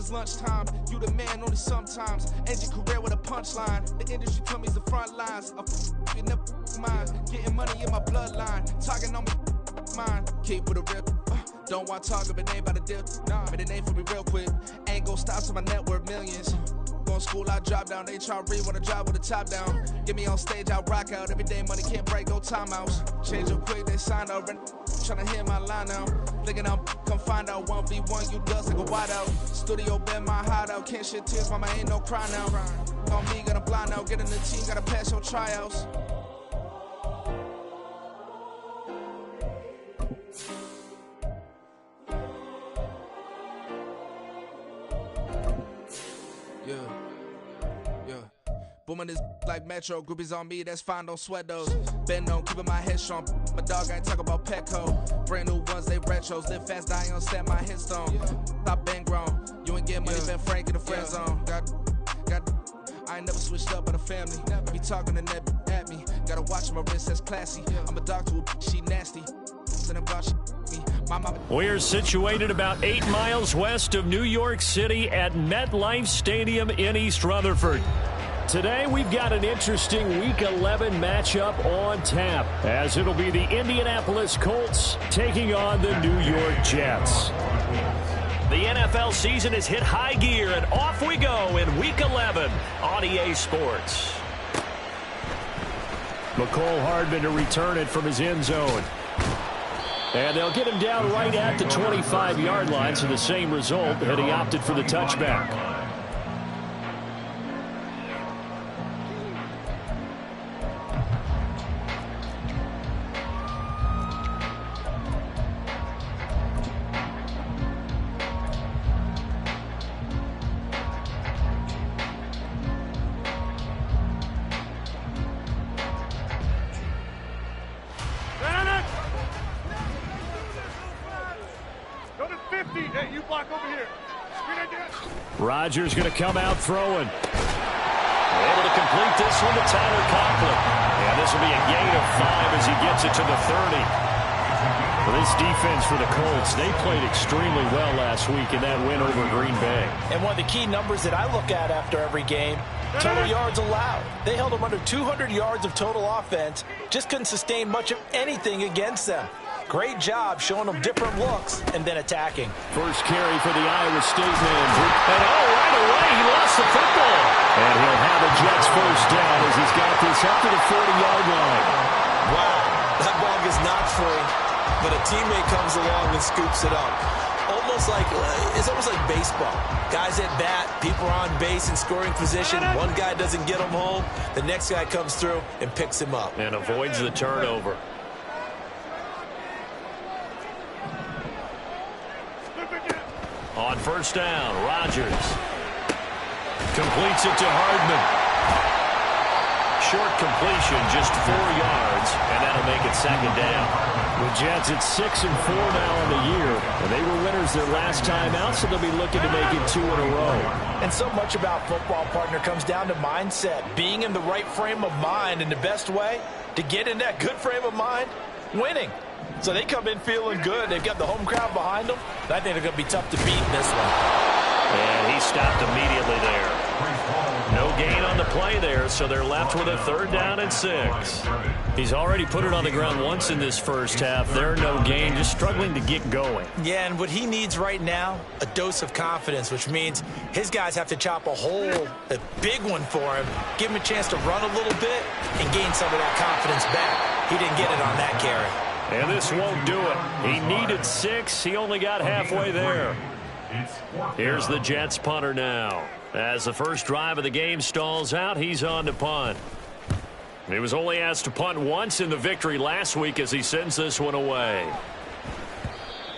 it's lunchtime. You the man only sometimes. End your career with a punchline. The industry tell me it's the front lines. You never mind. Getting money in my bloodline. Talking on me, mine. Keep with a real. Don't want to talk if it ain't about the deal. Nah, but it ain't for me real quick. Ain't gon' stop till my net worth millions. Going school, I drop down. They try to read when I drive with the top down. Get me on stage, I rock out. Every day money can't break, no timeouts. Change up quick, they sign up. Tryna hear my line now. Thinking I'm come find out 1v1, you dust like a wideout. Studio been my hideout. Can't shed tears, mama ain't no cry now. On me, got a blind out. Get in the team, gotta pass your tryouts. Booming this like Metro, groupies on me, that's fine, don't sweat those. Been on, keeping my head strong. My dog ain't talk about Petco. Brand new ones, they retros. Live fast, die on set, my headstone. Stop been grown. You ain't get money, been frank in the friend zone. I ain't never switched up on the family. Be talking to net at me. Gotta watch my wrist, that's classy. I'm a dog to a she nasty. We're situated about 8 miles west of New York City at MetLife Stadium in East Rutherford. Today, we've got an interesting Week 11 matchup on tap, as it'll be the Indianapolis Colts taking on the New York Jets. The NFL season has hit high gear, and off we go in Week 11 on EA Sports. McCole Hardman to return it from his end zone. And they'll get him down right at the 25-yard line, so the same result, and he opted for the touchback. Rodgers going to come out throwing. Able to complete this one to Tyler Conklin. And this will be a gain of 5 as he gets it to the 30. For this defense for the Colts, they played extremely well last week in that win over Green Bay. And one of the key numbers that I look at after every game, total yards allowed. They held them under 200 yards of total offense. Just couldn't sustain much of anything against them. Great job showing them different looks and then attacking. First carry for the Iowa State man. And right away, he lost the football. And he'll have a Jets first down as he's got this up to the 40-yard line. Wow, that ball gets knocked free, but a teammate comes along and scoops it up. It's almost like baseball. Guys at bat, people are on base in scoring position. One guy doesn't get him home. The next guy comes through and picks him up. And avoids the turnover. On first down, Rodgers completes it to Hardman. Short completion, just 4 yards, and that'll make it second down. The Jets at 6-4 now in the year, and they were winners their last time out, so they'll be looking to make it 2 in a row. And so much about football, partner, comes down to mindset, being in the right frame of mind, and the best way to get in that good frame of mind, winning. So they come in feeling good. They've got the home crowd behind them. I think they're going to be tough to beat in this one. And he stopped immediately there. No gain on the play there, so they're left with a 3rd down and 6. He's already put it on the ground once in this first half. They're no gain, just struggling to get going. Yeah, and what he needs right now, a dose of confidence, which means his guys have to chop a big one for him, give him a chance to run a little bit, and gain some of that confidence back. He didn't get it on that carry. And this won't do it. He needed 6. He only got halfway there. Here's the Jets punter now. As the first drive of the game stalls out, he's on to punt. He was only asked to punt once in the victory last week as he sends this one away.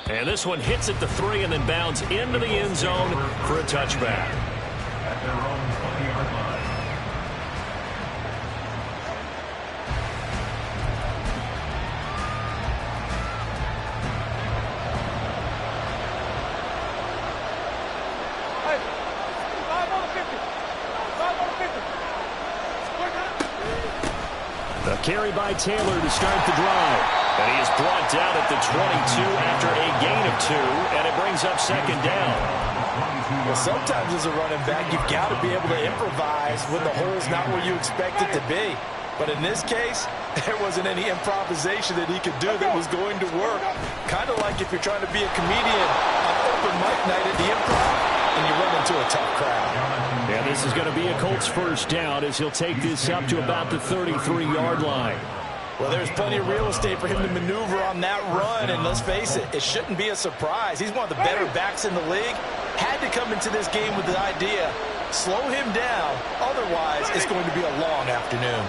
And this one hits at the 3 and then bounds into the end zone for a touchback. At their own 20-yard line. A carry by Taylor to start the drive. And he is brought down at the 22 after a gain of 2, and it brings up second down. Well, sometimes as a running back, you've got to be able to improvise when the hole's not where you expect it to be. But in this case, there wasn't any improvisation that he could do that was going to work. Kind of like if you're trying to be a comedian on open mic night at the Improv and you run into a tough crowd. Yeah, this is going to be a Colts first down as he'll take this up to about the 33-yard line. Well, there's plenty of real estate for him to maneuver on that run, and let's face it, it shouldn't be a surprise. He's one of the better backs in the league. Had to come into this game with the idea, slow him down, otherwise it's going to be a long afternoon.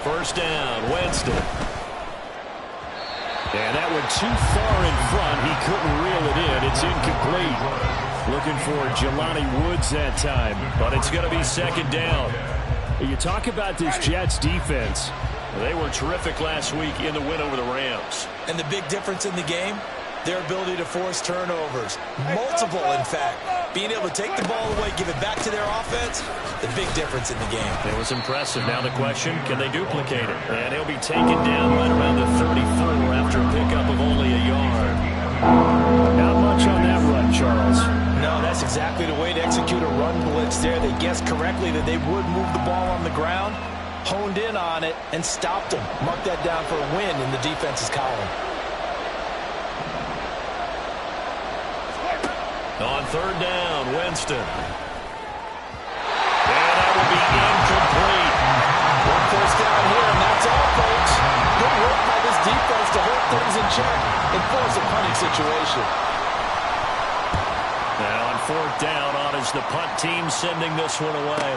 First down, Winston. And that went too far in front. He couldn't reel it in. It's incomplete. Looking for Jelani Woods that time, but it's going to be second down. You talk about this Jets defense. They were terrific last week in the win over the Rams. And the big difference in the game, their ability to force turnovers. Multiple, in fact. Being able to take the ball away, give it back to their offense, the big difference in the game. It was impressive. Now the question, can they duplicate it? And he'll be taken down right around the 34 after a pickup of only a yard. Not much on that run, Charles. No, that's exactly the way to execute a run blitz there. They guessed correctly that they would move the ball on the ground, honed in on it, and stopped them. Mark that down for a win in the defense's column. On third down, Winston. And that will be incomplete. One first down here, and that's all, folks. Good work by this defense to hold things in check and force a punting situation. Now on fourth down, on is the punt team sending this one away.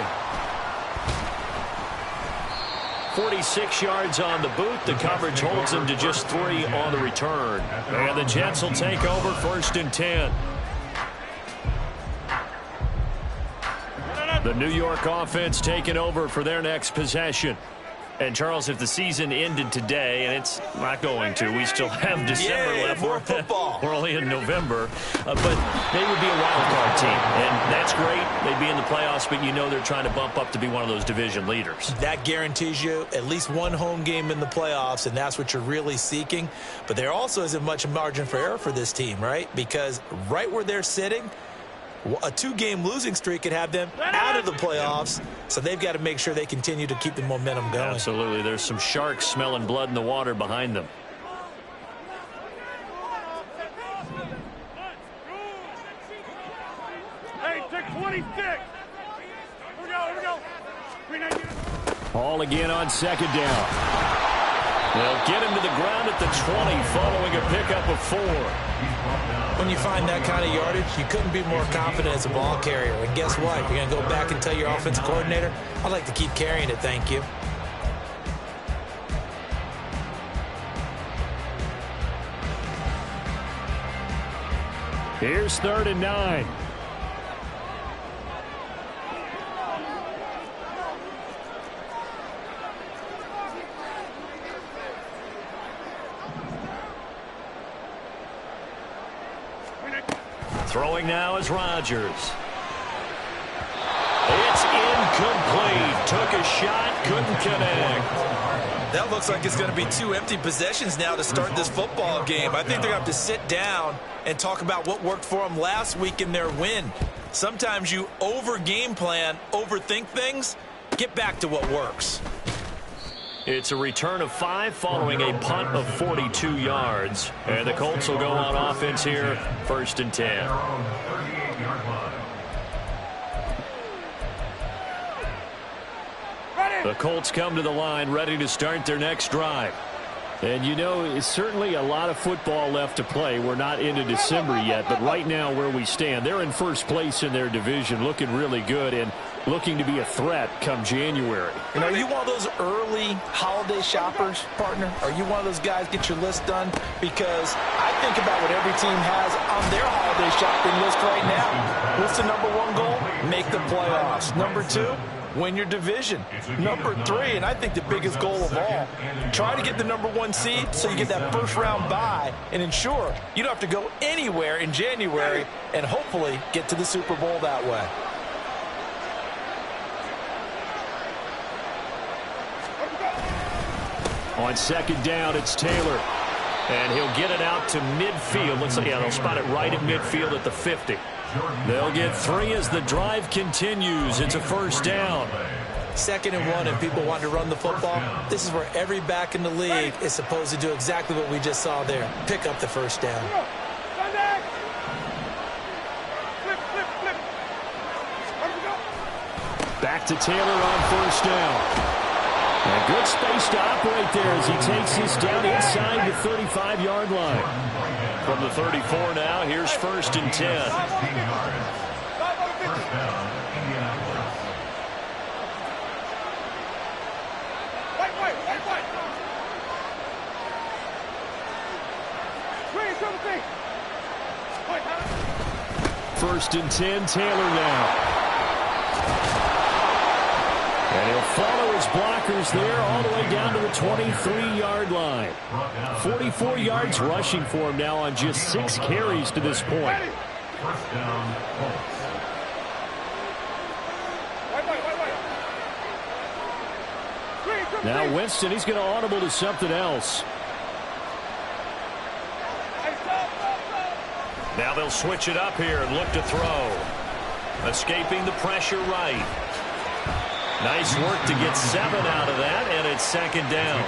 46 yards on the boot. The coverage holds them to just 3 on the return. And the Jets will take over first and 10. The New York offense taking over for their next possession. And, Charles, if the season ended today, and it's not going to, we still have December left. More football. We're only in November. But they would be a wild card team. And that's great. They'd be in the playoffs, but you know they're trying to bump up to be one of those division leaders. That guarantees you at least one home game in the playoffs, and that's what you're really seeking. But there also isn't much margin for error for this team, right? Because right where they're sitting, a 2-game losing streak could have them out of the playoffs, so they've got to make sure they continue to keep the momentum going. Absolutely. There's some sharks smelling blood in the water behind them. Hey, take 26. Here we go. All again on second down. They'll get him to the ground at the 20 following a pickup of 4. When you find that kind of yardage, you couldn't be more confident as a ball carrier. And guess what? You're going to go back and tell your offensive coordinator, I'd like to keep carrying it, thank you. Here's 3rd and 9. Throwing now is Rodgers. It's incomplete. Took a shot, couldn't connect. That looks like it's going to be 2 empty possessions now to start this football game. I think they're going to have to sit down and talk about what worked for them last week in their win. Sometimes you over-game plan, overthink things. Get back to what works. It's a return of 5 following a punt of 42 yards. And the Colts will go on offense here, 1st and 10. The Colts come to the line ready to start their next drive. And you know, it's certainly a lot of football left to play. We're not into December yet, but right now where we stand, they're in first place in their division, looking really good and looking to be a threat come January. And are you one of those early holiday shoppers, partner? Are you one of those guys get your list done? Because I think about what every team has on their holiday shopping list right now. What's the #1 goal? Make the playoffs. #2, win your division. #3, and I think the biggest goal of all, try to get the #1 seed so you get that first-round bye and ensure you don't have to go anywhere in January and hopefully get to the Super Bowl that way. On second down, it's Taylor. And he'll get it out to midfield. Looks like, yeah, they'll spot it right at midfield at the 50. They'll get 3 as the drive continues. It's a first down. 2nd and 1, and people want to run the football. This is where every back in the league is supposed to do exactly what we just saw there. Pick up the first down. Back to Taylor on first down. And good space to operate there as he takes this down inside the 35-yard line. From the 34 now, here's 1st and 10. First and 10, Taylor now. And he'll follow his blockers there all the way down to the 23-yard line. 44 yards rushing for him now on just 6 carries to this point. Now Winston, he's going to audible to something else. Now they'll switch it up here and look to throw. Escaping the pressure right. Nice work to get 7 out of that, and it's 2nd down.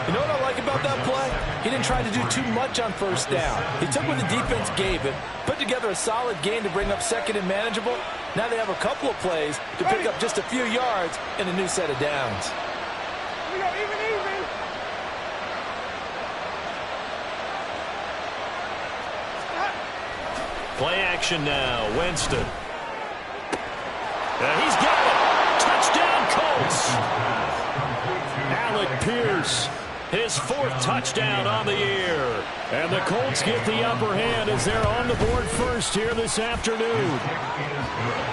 You know what I like about that play? He didn't try to do too much on first down. He took what the defense gave him, put together a solid gain to bring up 2nd and manageable. Now they have a couple of plays to pick up just a few yards and a new set of downs. Play action now, Winston. And he's got it. Touchdown, Colts. Alec Pierce, his 4th touchdown on the year. And the Colts get the upper hand as they're on the board first here this afternoon.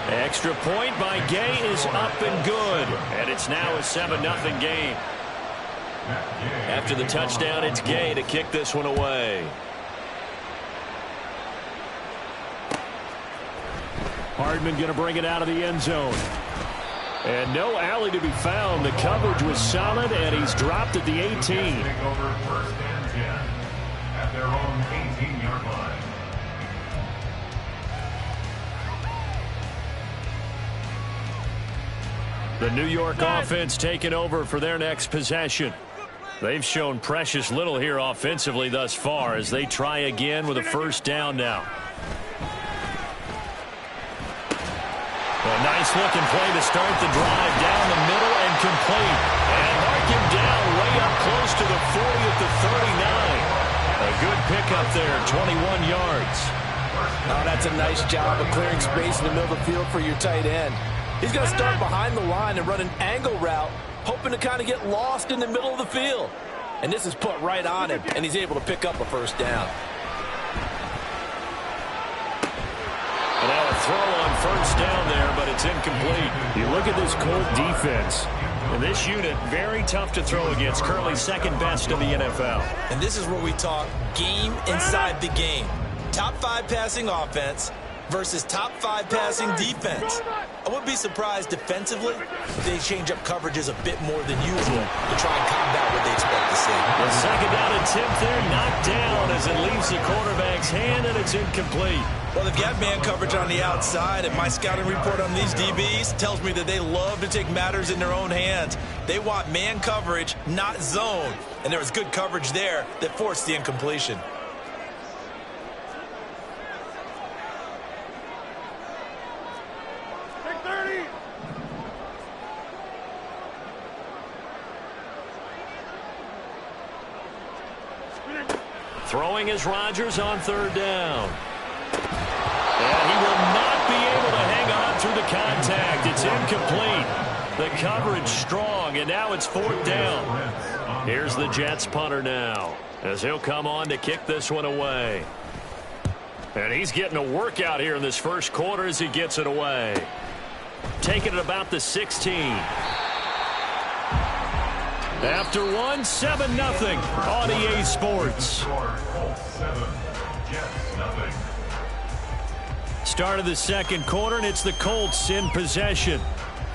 Extra point by Gay is up and good. And it's now a 7-0 game. After the touchdown, it's Gay to kick this one away. Hardman going to bring it out of the end zone. And no alley to be found. The coverage was solid, and he's dropped at the 18. Take over 1st and 10 at their own 18-yard line. The New York offense taking over for their next possession. They've shown precious little here offensively thus far as they try again with a first down now. A nice-looking play to start the drive down the middle and complete. And mark him down way up close to the 40 at the 39. A good pickup there, 21 yards. Oh, that's a nice job of clearing space in the middle of the field for your tight end. He's going to start behind the line and run an angle route, hoping to kind of get lost in the middle of the field. And this is put right on him, and he's able to pick up a first down. And now a throw on first down there, but it's incomplete. You look at this Colt defense. And this unit, very tough to throw against. Currently 2nd best in the NFL. And this is where we talk game inside the game. Top 5 passing offense versus top 5 passing defense. I wouldn't be surprised defensively if they change up coverages a bit more than usual to try and combat what they expect to see. The 2nd down attempt there knocked down as it leaves the quarterback's hand, and it's incomplete. Well, they've got man coverage on the outside, and my scouting report on these DBs tells me that they love to take matters in their own hands. They want man coverage, not zone. And there was good coverage there that forced the incompletion. Throwing is Rodgers on 3rd down. And he will not be able to hang on through the contact. It's incomplete. The coverage strong, and now it's 4th down. Here's the Jets punter now as he'll come on to kick this one away. And he's getting a workout here in this first quarter as he gets it away. Taking it about the 16. After one, 7-0 on EA Sports. Start of the second quarter, and it's the Colts in possession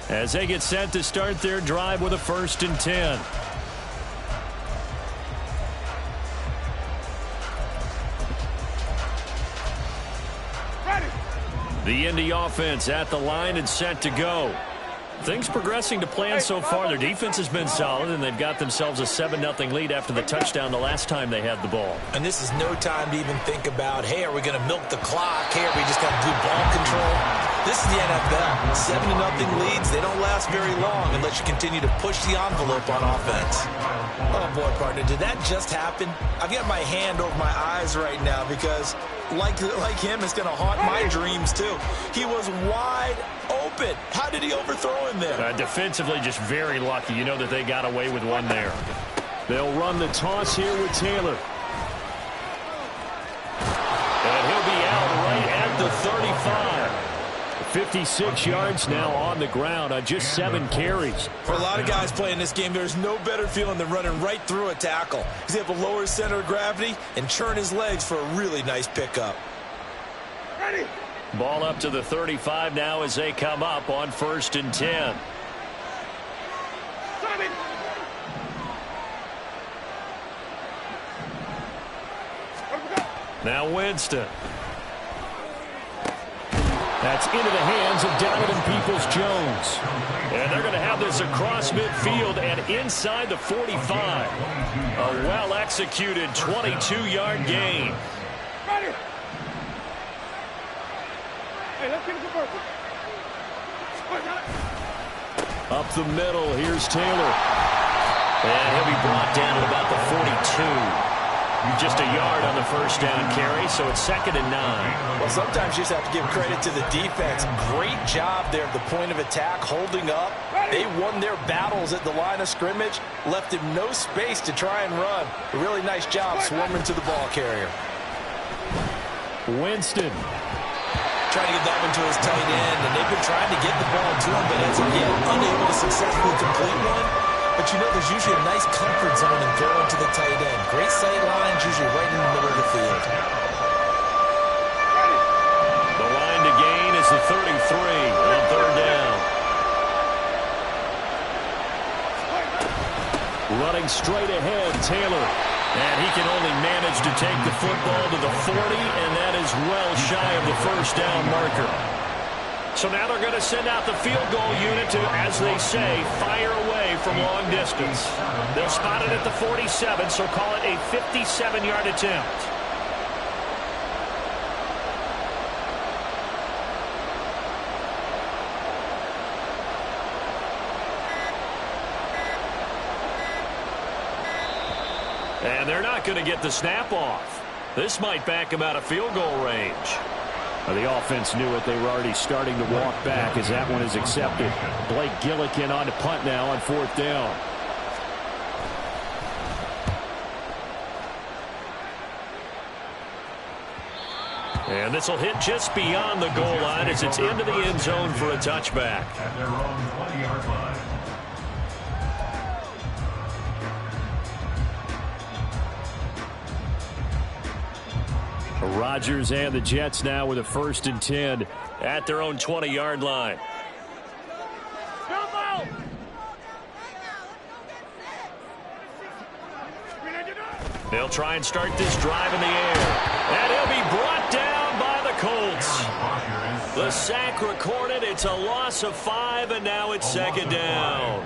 as they get set to start their drive with a 1st and 10. The Indy offense at the line and set to go. Things progressing to plan so far. Their defense has been solid, and they've got themselves a 7-0 lead after the touchdown the last time they had the ball. And this is no time to even think about, hey, are we going to milk the clock? Hey, are we just got good ball control? This is the NFL. 7-0 leads, they don't last very long unless you continue to push the envelope on offense. Oh, boy, partner, did that just happen? I've got my hand over my eyes right now because, like him, it's going to haunt my dreams, too. He was wide open. How did he overthrow him there? Defensively, just very lucky. You know that they got away with one there. They'll run the toss here with Taylor. And he'll be out right at the 35. 56 yards now on the ground on just 7 carries. For a lot of guys playing this game, there's no better feeling than running right through a tackle. He's able to lower his center of gravity and churn his legs for a really nice pickup. Ready. Ball up to the 35 now as they come up on 1st and 10. Now Winston. That's into the hands of Donovan Peoples-Jones. And they're going to have this across midfield and inside the 45. A well-executed 22-yard gain. Ready. Hey, let's get it converted. Up the middle, here's Taylor. And he'll be brought down at about the 42. Just a yard on the first down carry, so it's 2nd and 9. Well, sometimes you just have to give credit to the defense. Great job there at the point of attack, holding up. They won their battles at the line of scrimmage, left him no space to try and run. A really nice job swarming to the ball carrier. Winston. Trying to get that one to his tight end, and they've been trying to get the ball to him, but as of yet, unable to successfully complete one. But you know there's usually a nice comfort zone in throwing to the tight end. Great sight lines, usually right in the middle of the field. The line to gain is the 33 on 3rd down. Running straight ahead, Taylor. And he can only manage to take the football to the 40, and that is well shy of the first down marker. So now they're going to send out the field goal unit to, as they say, fire away from long distance. They'll spot it at the 47, so call it a 57-yard attempt. And they're not going to get the snap off. This might back them out of field goal range. The offense knew it. They were already starting to walk back as that one is accepted. Blake Gillikin on to punt now on 4th down. And this will hit just beyond the goal line as it's into the end zone for a touchback. At their own 20-yard line. Rodgers and the Jets now with a 1st and 10 at their own 20-yard line. They'll try and start this drive in the air. And he'll be brought down by the Colts. The sack recorded. It's a loss of 5, and now it's 2nd down.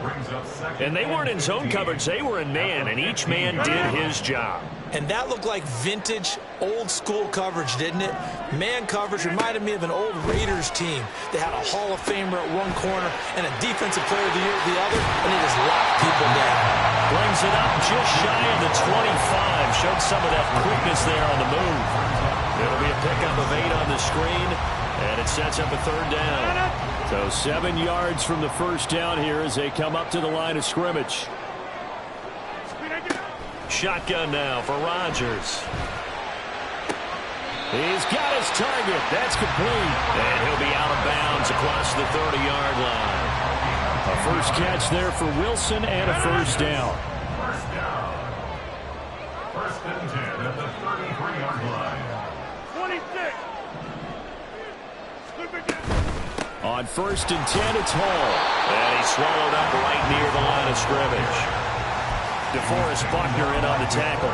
And they weren't in zone coverage. They were in man, and each man did his job. And that looked like vintage, old-school coverage, didn't it? Man coverage reminded me of an old Raiders team. They had a Hall of Famer at one corner and a Defensive Player of the Year at the other, and they just locked people down. Brings it up just shy of the 25. Showed some of that quickness there on the move. It'll be a pickup of 8 on the screen, and it sets up a 3rd down. So 7 yards from the first down here as they come up to the line of scrimmage. Shotgun now for Rodgers. He's got his target. That's complete. And he'll be out of bounds across the 30-yard line. A first catch there for Wilson and a 1st down. First down. 1st and 10 at the 33-yard line. 26. On 1st and 10, it's Hall. And he's swallowed up right near the line of scrimmage. DeForest Buckner in on the tackle.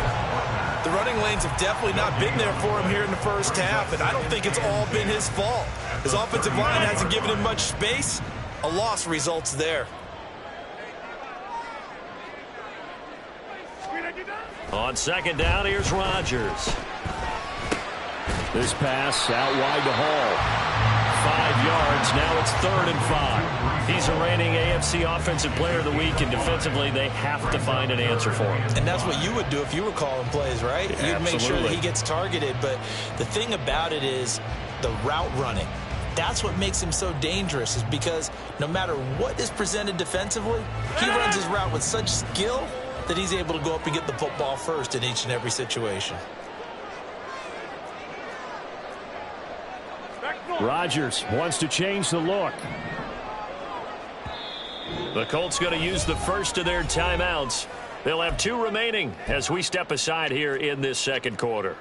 The running lanes have definitely not been there for him here in the first half, and I don't think it's all been his fault. His offensive line hasn't given him much space. A loss results there. On second down, here's Rodgers. This pass out wide to Hall. 5 yards. Now it's 3rd and 5. He's a reigning AFC Offensive Player of the Week, and defensively they have to find an answer for him. And that's what you would do if you were calling plays, right? You'd make sure that he gets targeted. But the thing about it is the route running. That's what makes him so dangerous, is because no matter what is presented defensively, he runs his route with such skill that he's able to go up and get the football first in each and every situation. Rodgers wants to change the look. The Colts going to use the first of their timeouts. They'll have 2 remaining as we step aside here in this second quarter.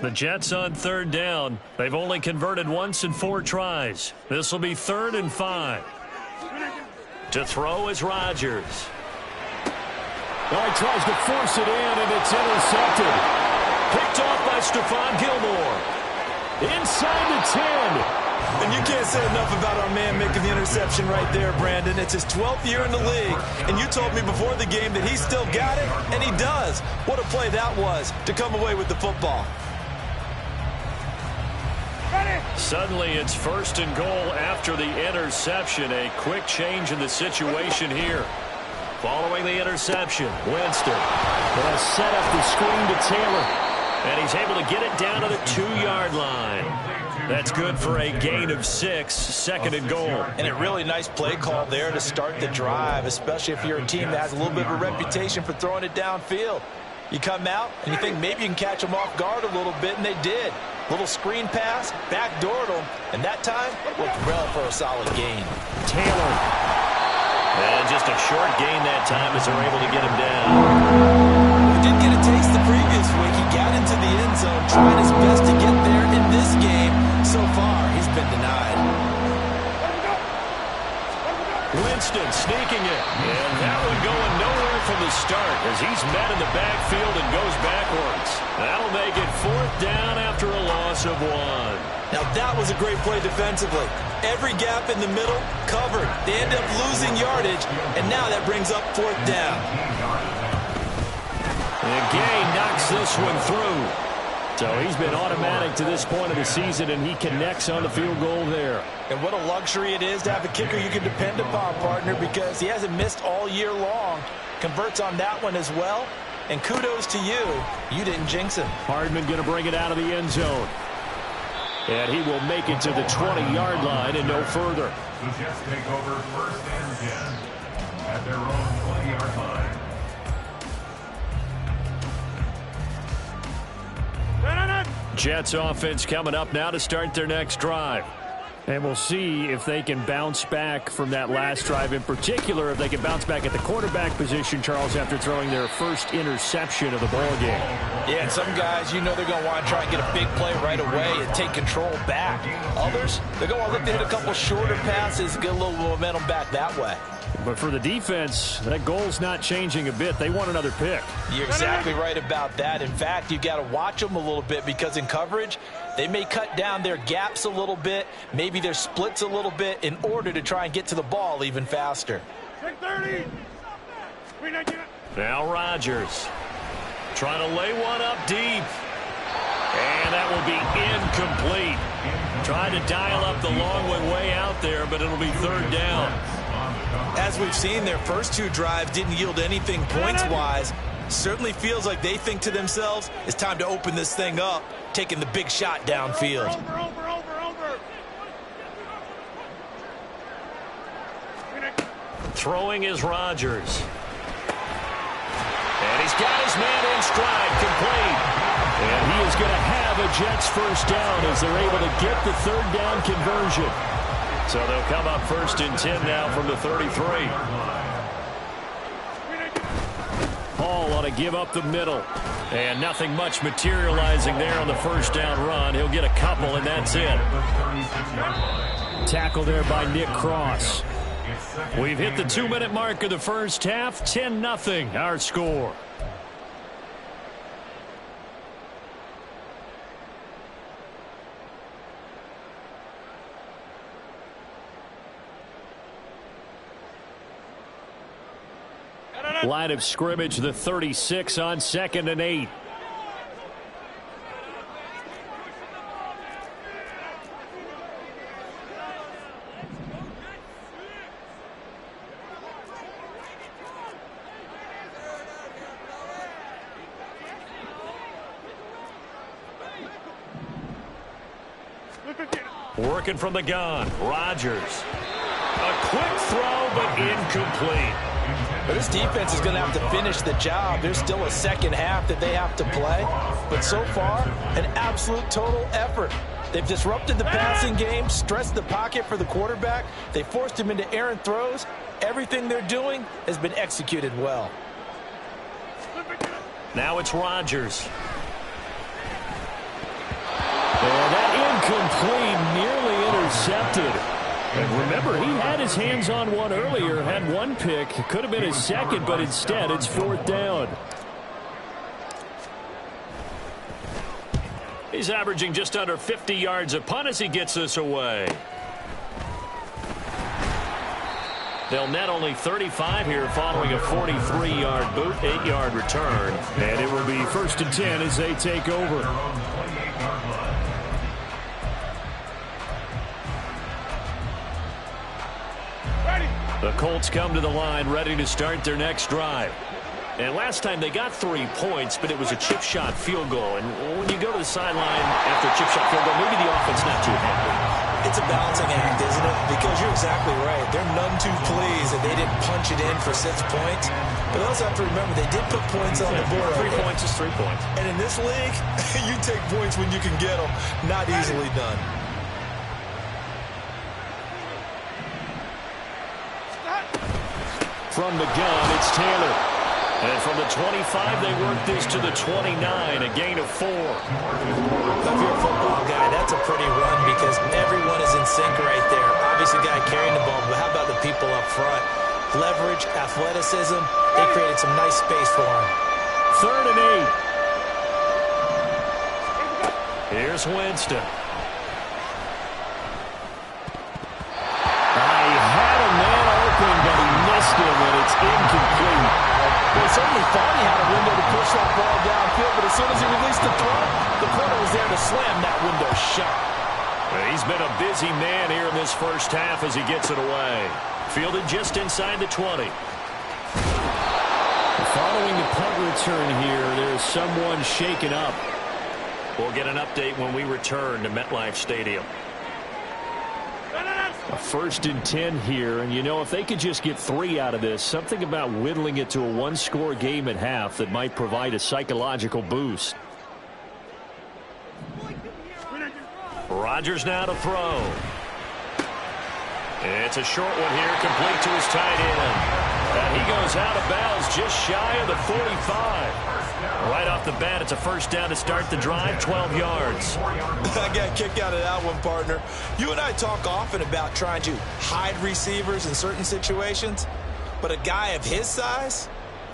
The Jets on 3rd down. They've only converted once in 4 tries. This will be 3rd and 5. To throw is Rodgers. Now he tries to force it in, and it's intercepted. Picked off by Stephon Gilmore. Inside the 10. And you can't say enough about our man making the interception right there, Brandon. It's his 12th year in the league, and you told me before the game that he still got it, and he does. What a play that was to come away with the football. Suddenly it's 1st and goal after the interception. A quick change in the situation here. Following the interception, Winston will set up the screen to Taylor. And he's able to get it down to the 2-yard line. That's good for a gain of 6, 2nd and goal. And a really nice play call there to start the drive, especially if you're a team that has a little bit of a reputation for throwing it downfield. You come out and you think maybe you can catch them off guard a little bit, and they did. Little screen pass, backdoored them, and that time looked well for a solid gain. Taylor. And just a short gain that time as they're able to get him down. He did get a taste the previous week. He got into the end zone, trying his best to get there in this game. So far, he's been denied. Winston sneaking it. And that one going nowhere from the start as he's met in the backfield and goes backwards. That'll make it 4th down after a loss of 1. Now that was a great play defensively. Every gap in the middle covered. They end up losing yardage, and now that brings up 4th down. And Gay knocks this one through. So he's been automatic to this point of the season, and he connects on the field goal there. And what a luxury it is to have a kicker you can depend upon, partner, because he hasn't missed all year long. Converts on that one as well. And kudos to you. You didn't jinx him. Hardman going to bring it out of the end zone. And he will make it to the 20-yard line and no further. The Jets take over 1st and 10 at their own 20-yard line. Jets offense coming up now to start their next drive. And we'll see if they can bounce back from that last drive, in particular if they can bounce back at the quarterback position, Charles, after throwing their first interception of the ball game. Yeah, and some guys, you know they're going to want to try and get a big play right away and take control back. Others, they're going to look to hit a couple shorter passes, get a little momentum back that way. But for the defense, that goal's not changing a bit. They want another pick. You're exactly right about that. In fact, you've got to watch them a little bit because in coverage, they may cut down their gaps a little bit, maybe their splits a little bit in order to try and get to the ball even faster. Now Rodgers trying to lay one up deep. And that will be incomplete. Trying to dial up the long way out there, but it'll be 3rd down. As we've seen, their first 2 drives didn't yield anything points-wise. Certainly feels like they think to themselves, it's time to open this thing up, taking the big shot downfield. Throwing is Rodgers. And he's got his man in stride, complete. And he is going to have a Jets first down as they're able to get the 3rd down conversion. So they'll come up 1st and 10 now from the 33. Hall ought to give up the middle. And nothing much materializing there on the 1st down run. He'll get a couple, and that's it. Tackle there by Nick Cross. We've hit the 2-minute mark of the first half. 10-0 our score. Line of scrimmage, the 36 on 2nd and 8. Working from the gun, Rodgers. A quick throw, but incomplete. But this defense is going to have to finish the job. There's still a second half that they have to play. But so far, an absolute total effort. They've disrupted the passing game, stressed the pocket for the quarterback. They forced him into errant throws. Everything they're doing has been executed well. Now it's Rodgers. And that incomplete, nearly intercepted. And remember, he had his hands on one earlier, had one pick. It could have been his second, but instead it's 4th down. He's averaging just under 50 yards a punt as he gets this away. They'll net only 35 here following a 43-yard boot, 8-yard return. And it will be 1st and 10 as they take over. The Colts come to the line ready to start their next drive. And last time they got 3 points, but it was a chip shot field goal. And when you go to the sideline after a chip shot field goal, maybe the offense not too happy. It's a balancing act, isn't it? Because you're exactly right. They're none too pleased that they didn't punch it in for 6 points. But also have to remember they did put points on the board. 3 points is 3 points. And in this league, you take points when you can get them. Not easily done. From the gun, it's Taylor. And from the 25, they work this to the 29, a gain of 4. If you're a football guy, that's a pretty run because everyone is in sync right there. Obviously, guy carrying the ball, but how about the people up front? Leverage, athleticism, they created some nice space for him. 3rd and 8. Here's Winston. And it's incomplete. Well, he certainly thought he had a window to push that ball downfield, but as soon as he released the throw, the corner was there to slam that window shut. He's been a busy man here in this first half as he gets it away. Fielded just inside the 20. Following the punt return here, there's someone shaken up. We'll get an update when we return to MetLife Stadium. A 1st and 10 here, and you know, if they could just get 3 out of this, something about whittling it to a 1-score game at half that might provide a psychological boost. Rodgers now to throw. It's a short one here, complete to his tight end. And he goes out of bounds just shy of the 45. Right off the bat, it's a 1st down to start the drive, 12 yards. I got a kick out of that one, partner. You and I talk often about trying to hide receivers in certain situations, but a guy of his size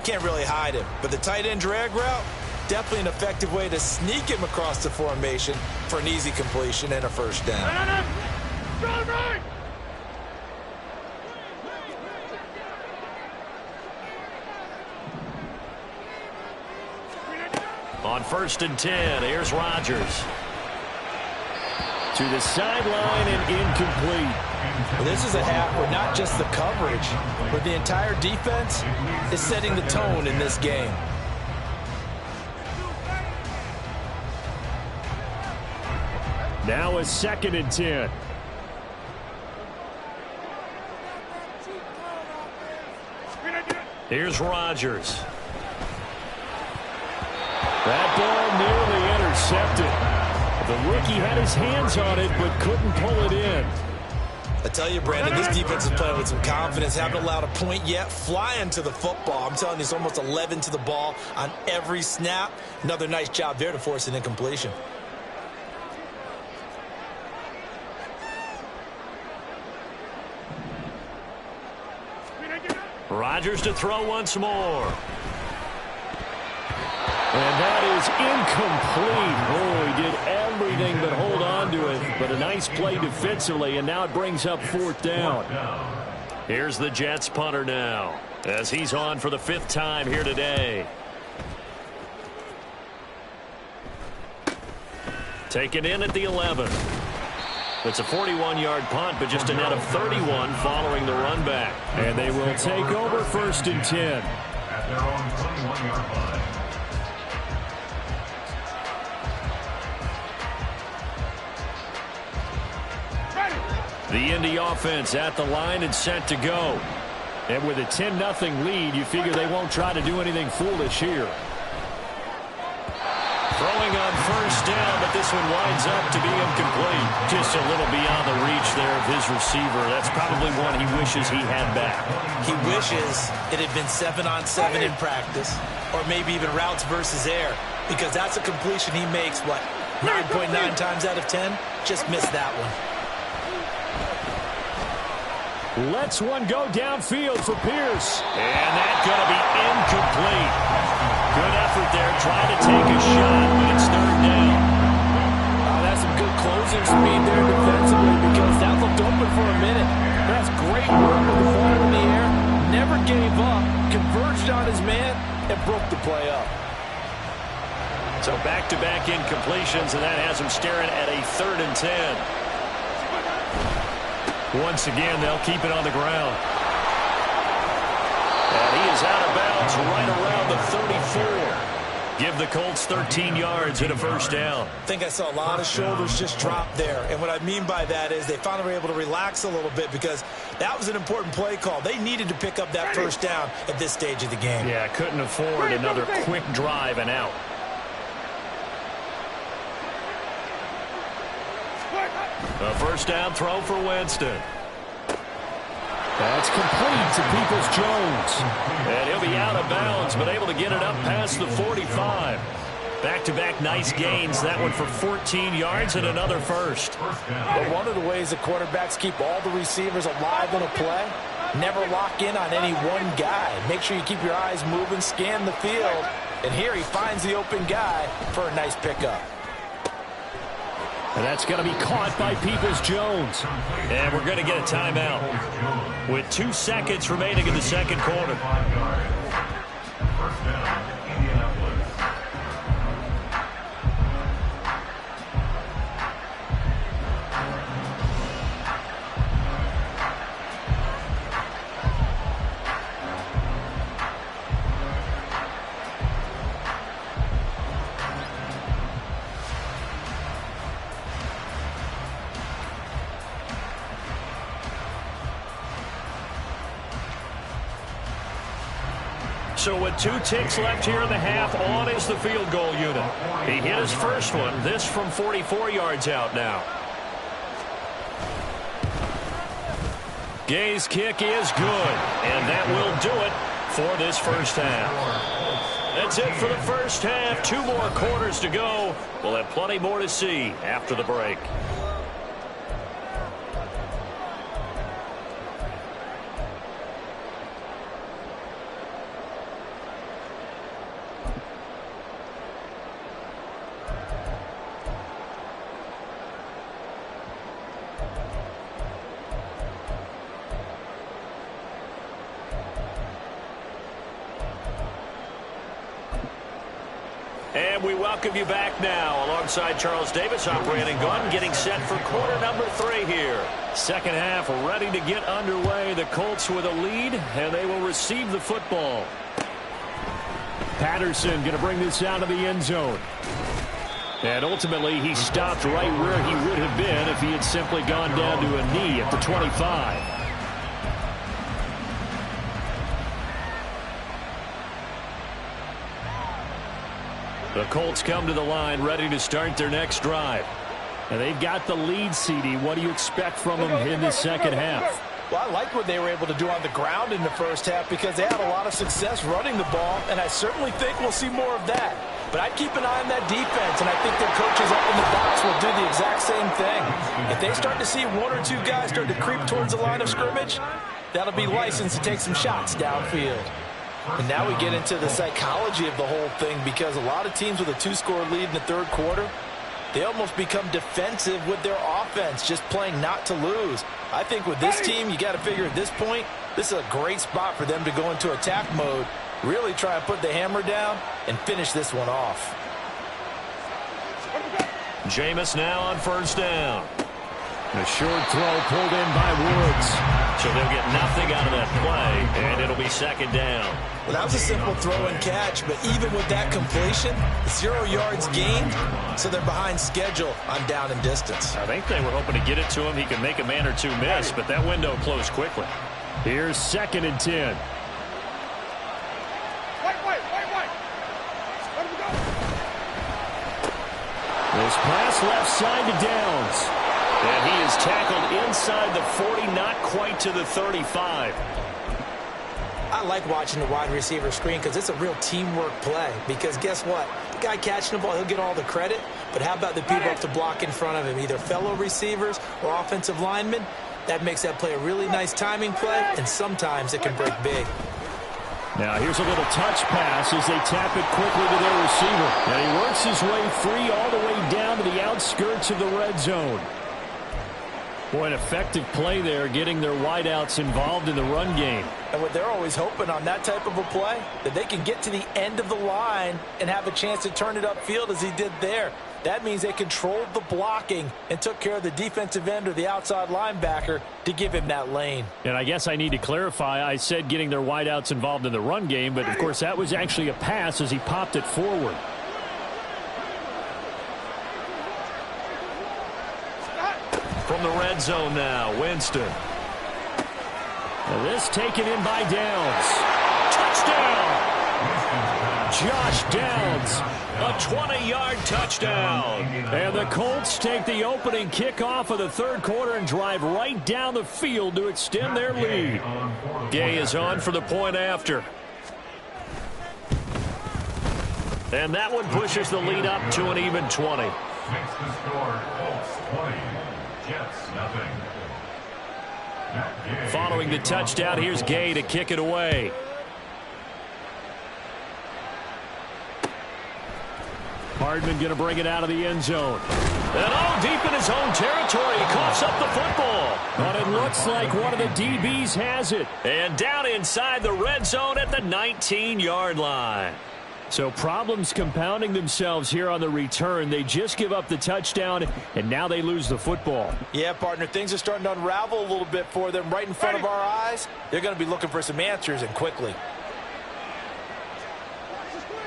can't really hide him. But the tight end drag route, definitely an effective way to sneak him across the formation for an easy completion and a 1st down. On 1st and 10, here's Rodgers. To the sideline and incomplete. Well, this is a half where not just the coverage, but the entire defense is setting the tone in this game. Now a 2nd and 10. Here's Rodgers. That ball nearly intercepted. The rookie had his hands on it, but couldn't pull it in. I tell you, Brandon, this defense is playing with some confidence. Haven't allowed a point yet. Flying to the football. I'm telling you, it's almost 11 to the ball on every snap. Another nice job there to force an incompletion. Rodgers to throw once more. And that is incomplete. Oh, he did everything but hold on to it. But a nice play defensively, and now it brings up 4th down. Here's the Jets punter now, as he's on for the 5th time here today. Taken in at the 11. It's a 41-yard punt, but just a net of 31 following the run back. And they will take over 1st and 10. At their own 21-yard line. The Indy offense at the line and set to go. And with a 10-0 lead, you figure they won't try to do anything foolish here. Throwing on 1st down, but this one winds up to be incomplete. Just a little beyond the reach there of his receiver. That's probably one he wishes he had back. He wishes it had been 7-on-7 in practice, or maybe even routes versus air, because that's a completion he makes, what, 9.9 times out of 10? Just missed that one. Lets one go downfield for Pierce. And that's going to be incomplete. Good effort there, trying to take a shot, but it's 3rd down. That's some good closing speed there defensively, because that looked open for a minute. That's great work with the ball in the air. Never gave up, converged on his man, and broke the play up. So back-to-back incompletions, and that has him staring at a 3rd and 10. Once again, they'll keep it on the ground. And he is out of bounds right around the 34. Give the Colts 13 yards and a 1st down. I think I saw a lot of shoulders just drop there. And what I mean by that is they finally were able to relax a little bit, because that was an important play call. They needed to pick up that 1st down at this stage of the game. Yeah, couldn't afford another quick drive and out. A 1st down throw for Winston. That's complete to Peoples-Jones. And he'll be out of bounds, but able to get it up past the 45. Back-to-back nice gains. That one for 14 yards and another 1st. But one of the ways the quarterbacks keep all the receivers alive in a play, never lock in on any one guy. Make sure you keep your eyes moving, scan the field. And here he finds the open guy for a nice pickup. And that's going to be caught by Peoples-Jones. And we're going to get a timeout with 2 seconds remaining in the 2nd quarter. 1st down, Indianapolis. So with 2 ticks left here in the half, on is the field goal unit. He hit his first one. This from 44 yards out now. Gay's kick is good, and that will do it for this 1st half. That's it for the 1st half. 2 more quarters to go. We'll have plenty more to see after the break. And we welcome you back now alongside Charles Davis, operating gun, getting set for quarter number 3 here. 2nd half ready to get underway. The Colts with a lead, and they will receive the football. Patterson going to bring this out of the end zone. And ultimately, he stopped right where he would have been if he had simply gone down to a knee at the 25. The Colts come to the line ready to start their next drive. And they've got the lead, CD. What do you expect from them in the 2nd half? Well, I like what they were able to do on the ground in the 1st half, because they had a lot of success running the ball, and I certainly think we'll see more of that. But I'd keep an eye on that defense, and I think their coaches up in the box will will do the exact same thing. If they start to see one or two guys start to creep towards the line of scrimmage, that'll be licensed to take some shots downfield. And now we get into the psychology of the whole thing, because a lot of teams with a 2-score lead in the third quarter, they almost become defensive with their offense, just playing not to lose. I think with this team, you got to figure at this point, this is a great spot for them to go into attack mode, really try and put the hammer down and finish this one off. Jameis now on first down. A short throw pulled in by Woods. So they'll get nothing out of that play, and it'll be second down. Well, that was a simple throw and catch, but even with that completion, 0 yards gained, so they're behind schedule on down and distance. I think they were hoping to get it to him. He could make a man or two miss, but that window closed quickly. Here's 2nd and 10. This pass left side to Downs. And he is tackled inside the 40, not quite to the 35. I like watching the wide receiver screen because it's a real teamwork play. Because guess what? The guy catching the ball, he'll get all the credit. But how about the people up to block in front of him, either fellow receivers or offensive linemen? That makes that play a really nice timing play, and sometimes it can break big. Now here's a little touch pass as they tap it quickly to their receiver. And he works his way free all the way down to the outskirts of the red zone. Boy, an effective play there, getting their wideouts involved in the run game. And what they're always hoping on that type of a play, that they can get to the end of the line and have a chance to turn it upfield as he did there. That means they controlled the blocking and took care of the defensive end or the outside linebacker to give him that lane. And I guess I need to clarify, I said getting their wideouts involved in the run game, but of course that was actually a pass as he popped it forward. From the red zone now, Winston. And this taken in by Downs. Touchdown! Josh Downs, a 20-yard touchdown. And the Colts take the opening kickoff of the third quarter and drive right down the field to extend their lead. Gay is on for the point after. And that one pushes the lead up to an even 20. Makes the score Colts 20, Jets nothing. Following the touchdown, here's Gay to kick it away. Hardman going to bring it out of the end zone. And all deep in his own territory, he coughs up the football. But it looks like one of the DBs has it. And down inside the red zone at the 19-yard line. So problems compounding themselves here on the return. They just give up the touchdown, and now they lose the football. Yeah, partner, things are starting to unravel a little bit for them right in front of our eyes. They're going to be looking for some answers, and quickly.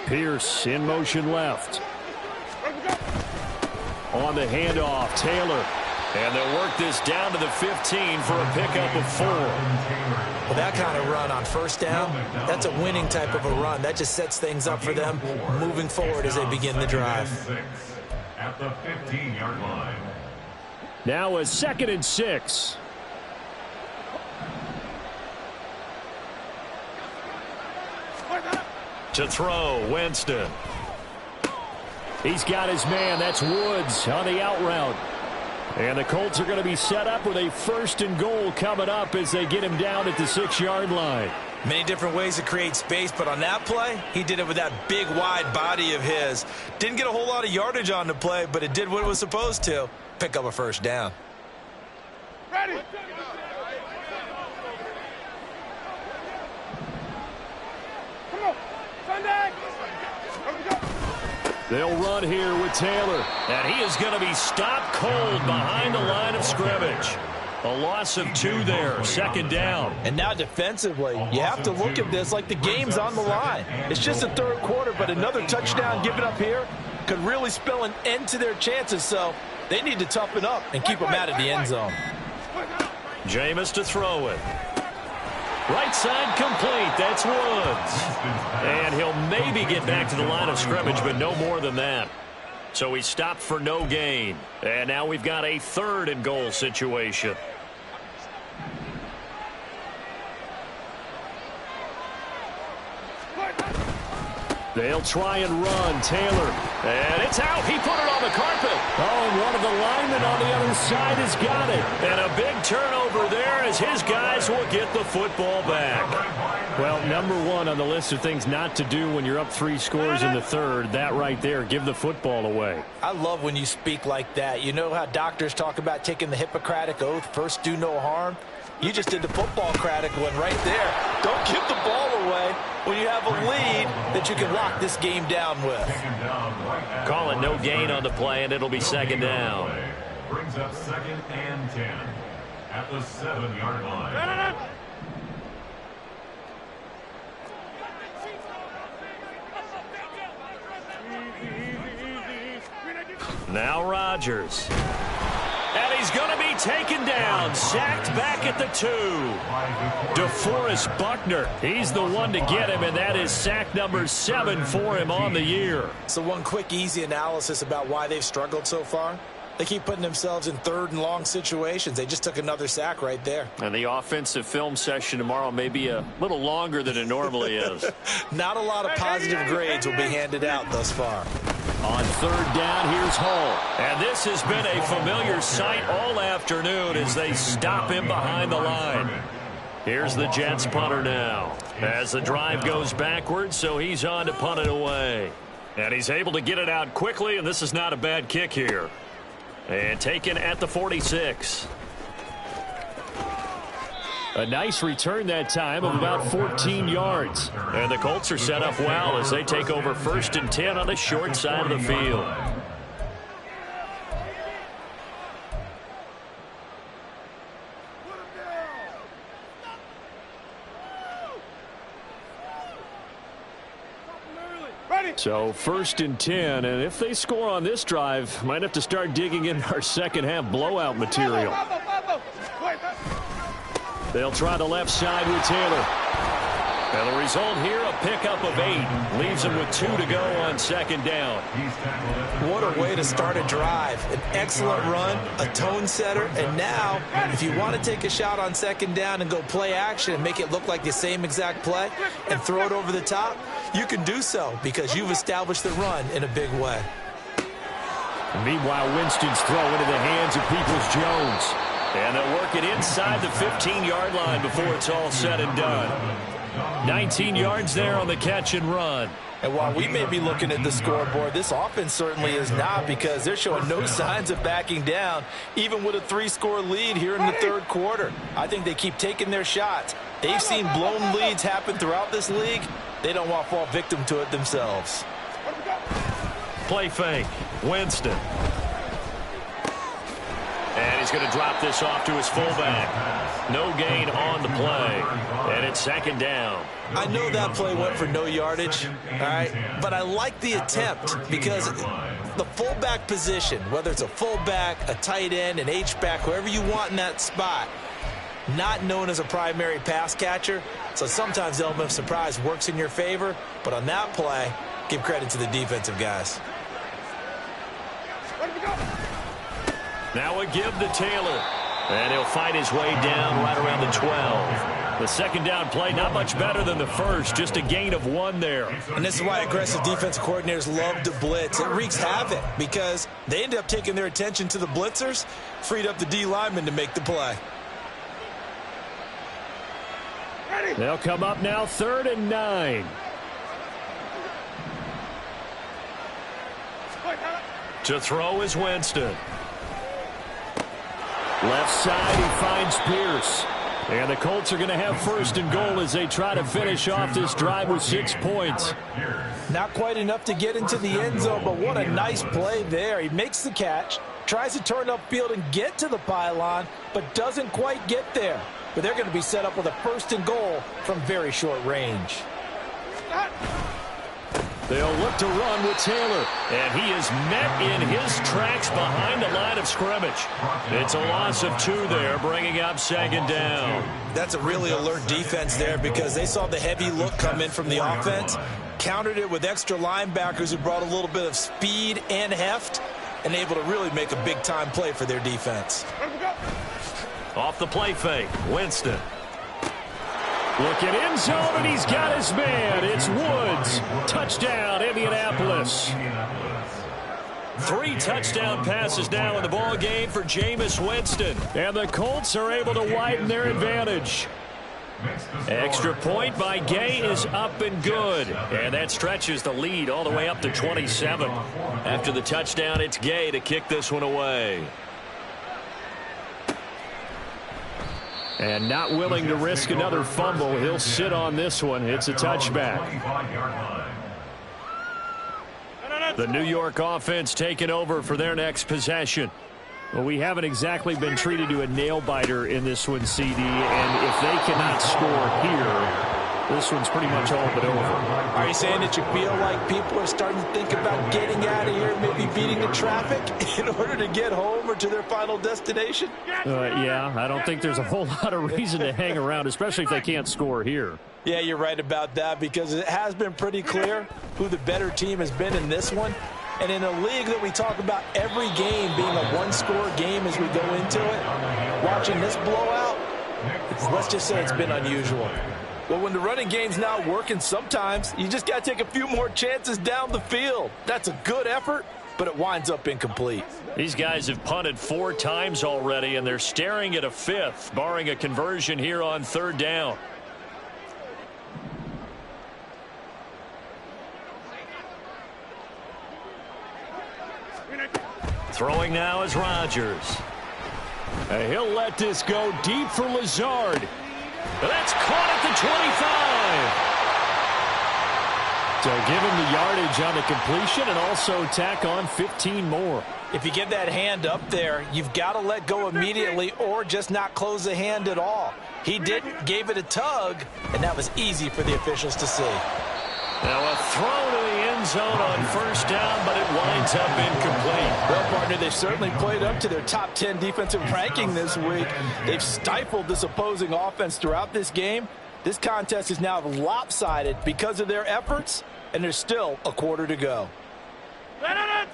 Pierce in motion left. On the handoff, Taylor. And they'll work this down to the 15 for a pickup of 4. Well, that kind of run on first down, that's a winning type of a run. That just sets things up for them moving forward as they begin the drive. At the 15-yard line. Now a 2nd and 6. To throw, Winston. He's got his man. That's Woods on the out route. And the Colts are going to be set up with a 1st and goal coming up as they get him down at the 6-yard line. Many different ways to create space, but on that play, he did it with that big, wide body of his. Didn't get a whole lot of yardage on the play, but it did what it was supposed to. Pick up a first down. Ready. Come on. Sunday. They'll run here with Taylor. And he is going to be stopped cold behind the line of scrimmage. A loss of 2 there, 2nd down. And now defensively, you have to look at this like the game's on the line. It's just the third quarter, but another touchdown given up here could really spell an end to their chances. So they need to toughen up and keep them out of the end zone. Jameis to throw it. Right side complete. That's Woods. And he'll maybe get back to the line of scrimmage, but no more than that. So he stopped for no gain. And now we've got a 3rd and goal situation. They'll try and run. Taylor. And it's out. He put it on the carpet. Oh, and one of the linemen on the other side has got it. And a big turnover there as his guys will get the football back. Well, number one on the list of things not to do when you're up 3 scores in the third, that right there, give the football away. I love when you speak like that. You know how doctors talk about taking the Hippocratic Oath, first do no harm? You just did the football-cratic one right there. Don't give the ball away when you have a lead that you can lock this game down with. Call it no gain on the play, and it'll be second down. Brings up 2nd and 10 at the 7-yard line. Now Rodgers. And he's going to be taken down, sacked back at the 2. DeForest Buckner, he's the one to get him, and that is sack number 7 for him on the year. So one quick, easy analysis about why they've struggled so far. They keep putting themselves in 3rd and long situations. They just took another sack right there. And the offensive film session tomorrow may be a little longer than it normally is. Not a lot of positive grades will be handed out thus far. On 3rd down, here's Hull. And this has been a familiar sight all afternoon as they stop him behind the line. Here's the Jets punter now as the drive goes backwards, so he's on to punt it away. And he's able to get it out quickly, and this is not a bad kick here. And taken at the 46. A nice return that time of about 14 yards. And the Colts are set up well as they take over 1st and 10 on the short side of the field. So 1st and 10, and if they score on this drive, might have to start digging in our second half blowout material. They'll try the left side with Taylor. And the result here, a pickup of 8. Leaves them with 2 to go on 2nd down. What a way to start a drive. An excellent run, a tone setter, and now, if you want to take a shot on 2nd down and go play action and make it look like the same exact play and throw it over the top, you can do so because you've established the run in a big way. Meanwhile, Winston's throw into the hands of Peoples-Jones. And they'll work it inside the 15-yard line before it's all said and done. 19 yards there on the catch and run. And while we may be looking at the scoreboard, this offense certainly is not because they're showing no signs of backing down, even with a 3-score lead here in the 3rd quarter. I think they keep taking their shots. They've seen blown leads happen throughout this league. They don't want to fall victim to it themselves. Play fake. Winston. And he's going to drop this off to his fullback. No gain on the play. And it's 2nd down. I know that play went for no yardage, all right, but I like the attempt because the fullback position, whether it's a fullback, a tight end, an H-back, whoever you want in that spot, not known as a primary pass catcher, so sometimes the element of surprise works in your favor, but on that play, give credit to the defensive guys. Now a give to Taylor. And he'll fight his way down right around the 12. The 2nd down play, not much better than the first, just a gain of 1 there. And this is why aggressive defensive coordinators love to blitz. It wreaks havoc because they end up taking their attention to the blitzers, freed up the D lineman to make the play. They'll come up now 3rd and 9. To throw is Winston. Left side, he finds Pierce. And the Colts are going to have 1st and goal as they try to finish off this drive with 6 points. Not quite enough to get into the end zone, but what a nice play there. He makes the catch, tries to turn upfield and get to the pylon, but doesn't quite get there. But they're going to be set up with a 1st and goal from very short range. They'll look to run with Taylor. And he is met in his tracks behind the line of scrimmage. It's a loss of 2 there, bringing up 2nd down. That's a really alert defense there because they saw the heavy look come in from the offense, countered it with extra linebackers who brought a little bit of speed and heft, and able to really make a big-time play for their defense. Off the play fake, Winston. Looking end zone, and he's got his man. It's Woods. Touchdown, Indianapolis. 3 touchdown passes now in the ball game for Jameis Winston. And the Colts are able to widen their advantage. Extra point by Gay is up and good. And that stretches the lead all the way up to 27. After the touchdown, it's Gay to kick this one away. And not willing to risk another fumble, he'll sit on this one. It's a touchback. The New York offense taking over for their next possession. Well, we haven't exactly been treated to a nail-biter in this one, CD, and if they cannot score here, this one's pretty much all but over. Are you saying that you feel like people are starting to think about getting out of here, maybe beating the traffic in order to get home or to their final destination? Yeah, I don't think there's a whole lot of reason to hang around, especially if they can't score here. Yeah, you're right about that, because it has been pretty clear who the better team has been in this one. And in a league that we talk about every game being a one-score game as we go into it, watching this blowout, let's just say it's been unusual. Well, when the running game's not working, sometimes you just got to take a few more chances down the field. That's a good effort, but it winds up incomplete. These guys have punted 4 times already, and they're staring at a 5th, barring a conversion here on 3rd down. Throwing now is Rodgers. He'll let this go deep for Lazard. That's caught at the 25. So give him the yardage on the completion and also tack on 15 more. If you get that hand up there, you've got to let go immediately or just not close the hand at all. He didn't, gave it a tug, and that was easy for the officials to see. Now a throw to the end zone on 1st down, but it winds up incomplete. Well, partner, they've certainly played up to their top 10 defensive ranking this week. They've stifled this opposing offense throughout this game. This contest is now lopsided because of their efforts, and there's still a quarter to go.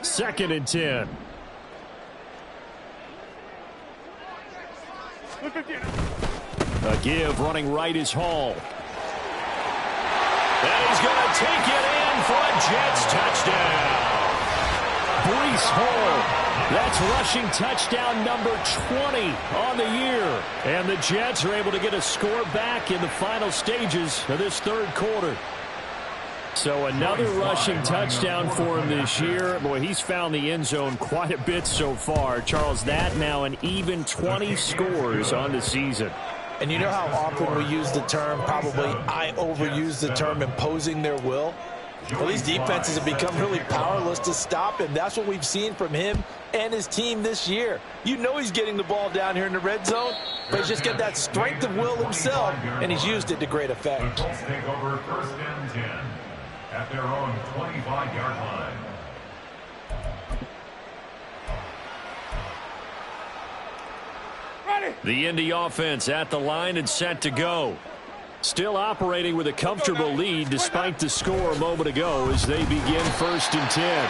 2nd and 10. A give running right is Hall. And he's going to take it in for a Jets touchdown. Breece Hall. That's rushing touchdown number 20 on the year. And the Jets are able to get a score back in the final stages of this 3rd quarter. So another rushing touchdown for him this year. Boy, he's found the end zone quite a bit so far. Charles, that now an even 20 scores on the season. And you know how often we use the term, probably I overuse the term, imposing their will? Well, these defenses have become really powerless to stop him. That's what we've seen from him and his team this year. You know he's getting the ball down here in the red zone, but he's just got that strength of will himself, and he's used it to great effect. The Colts take over 1st and 10 at their own 25-yard line. The Indy offense at the line and set to go. Still operating with a comfortable lead despite the score a moment ago as they begin 1st and 10.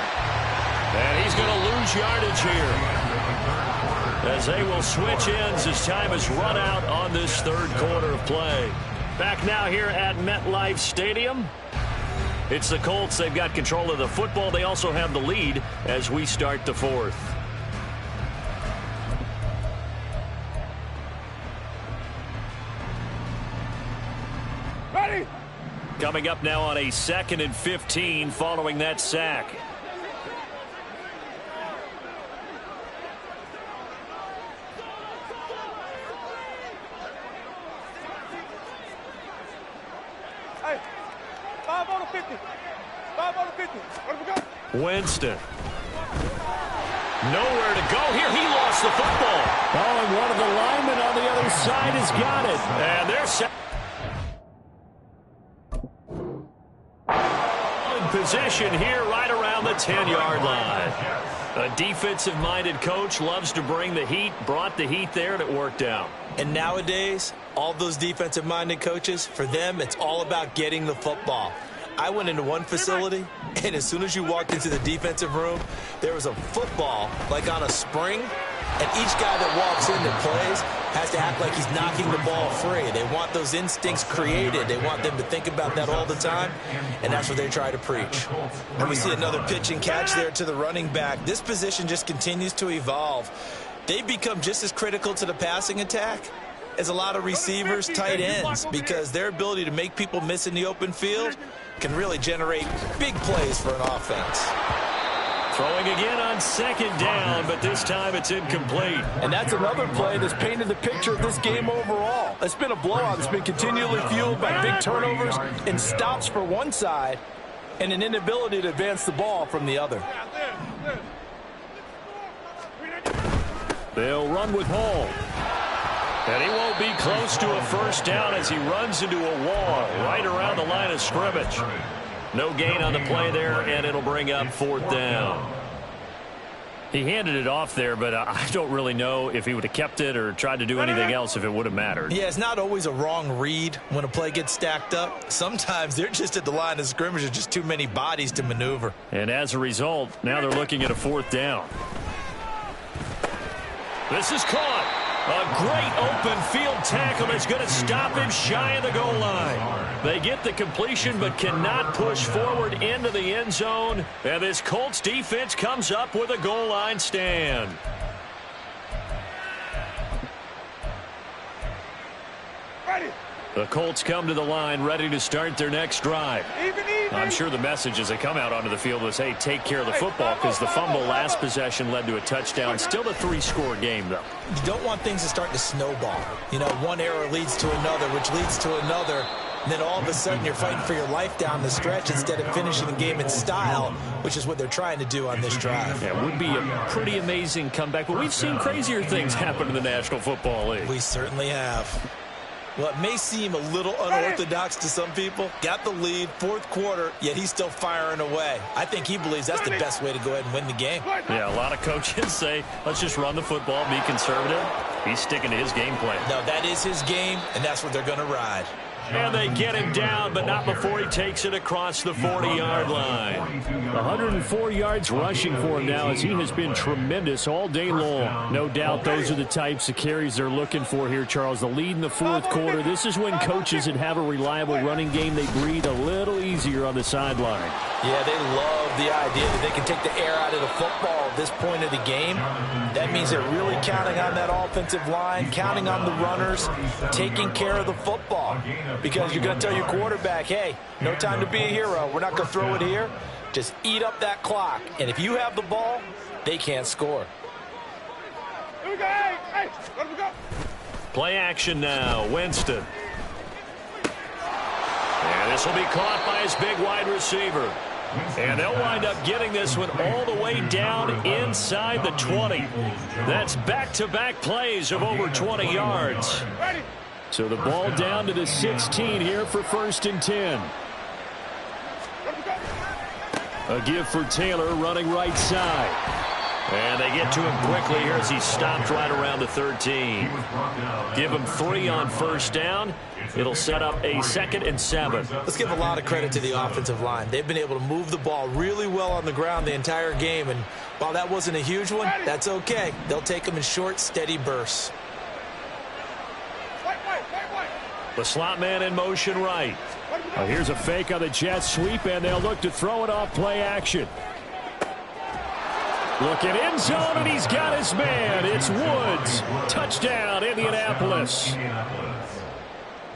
And he's going to lose yardage here as they will switch ends as time has run out on this 3rd quarter of play. Back now here at MetLife Stadium. It's the Colts. They've got control of the football. They also have the lead as we start the 4th. Coming up now on a 2nd and 15 following that sack. Hey, 5 on the 50. 5 on the 50. Where do we go? Winston. Nowhere to go here. He lost the football. Oh, and one of the linemen on the other side has got it. And they're set. Possession here right around the 10-yard line. A defensive-minded coach loves to bring the heat, brought the heat there, and it worked out. And nowadays, all those defensive-minded coaches, for them, it's all about getting the football. I went into one facility, and as soon as you walked into the defensive room, there was a football, like on a spring, And each guy that walks in that plays has to act like he's knocking the ball free. They want those instincts created. They want them to think about that all the time, and that's what they try to preach. And we see another pitch and catch there to the running back. This position just continues to evolve. They've become just as critical to the passing attack as a lot of receivers, tight ends, because their ability to make people miss in the open field can really generate big plays for an offense. Throwing again on second down, but this time it's incomplete. And that's another play that's painted the picture of this game overall. It's been a blowout. It's been continually fueled by big turnovers and stops for one side and an inability to advance the ball from the other. They'll run with Hall. And he won't be close to a first down as he runs into a wall right around the line of scrimmage. No gain on the play there, and it'll bring up fourth down. He handed it off there, but I don't really know if he would have kept it or tried to do anything else if it would have mattered. Yeah, it's not always a wrong read when a play gets stacked up. Sometimes they're just at the line of scrimmage. There's just too many bodies to maneuver. And as a result, now they're looking at a fourth down. This is caught. A great open field tackle that's going to stop him shy of the goal line. They get the completion but cannot push forward into the end zone. And this Colts defense comes up with a goal line stand. The Colts come to the line ready to start their next drive. I'm sure the message as they come out onto the field was, hey, take care of the football, because the fumble last possession led to a touchdown. Still a 3-score game, though. You don't want things to start to snowball. You know, one error leads to another, which leads to another. And then all of a sudden you're fighting for your life down the stretch instead of finishing the game in style, which is what they're trying to do on this drive. Yeah, it would be a pretty amazing comeback, but we've seen crazier things happen in the National Football League. We certainly have. Well, it may seem a little unorthodox to some people. Got the lead, fourth quarter, yet he's still firing away. I think he believes that's the best way to go ahead and win the game. Yeah, a lot of coaches say, let's just run the football, be conservative. He's sticking to his game plan. No, that is his game, and that's what they're going to ride. And they get him down, but not before he takes it across the 40-yard line. 104 yards rushing for him now, as he has been tremendous all day long. No doubt those are the types of carries they're looking for here, Charles. The lead in the fourth quarter. This is when coaches that have a reliable running game, they breathe a little easier on the sideline. Yeah, they love the idea that they can take the air out of the football at this point of the game. That means they're really counting on that offensive line, counting on the runners, taking care of the football. Because you're going to tell your quarterback, hey, no time to be a hero. We're not going to throw it here. Just eat up that clock. And if you have the ball, they can't score. Here we go. Hey, let him go. Play action now. Winston. And this will be caught by his big wide receiver. And they'll wind up getting this one all the way down inside the 20. That's back-to-back plays of over 20 yards. So the ball down to the 16 here for 1st and 10. A give for Taylor running right side. And they get to him quickly here as he stopped right around the 13. Give him 3 on first down. It'll set up a 2nd and 7. Let's give a lot of credit to the offensive line. They've been able to move the ball really well on the ground the entire game. And while that wasn't a huge one, that's okay. They'll take them in short, steady bursts. The slot man in motion right. Now here's a fake on the jet sweep, and they'll look to throw it off play action. Looking end zone, and he's got his man. It's Woods. Touchdown, Indianapolis.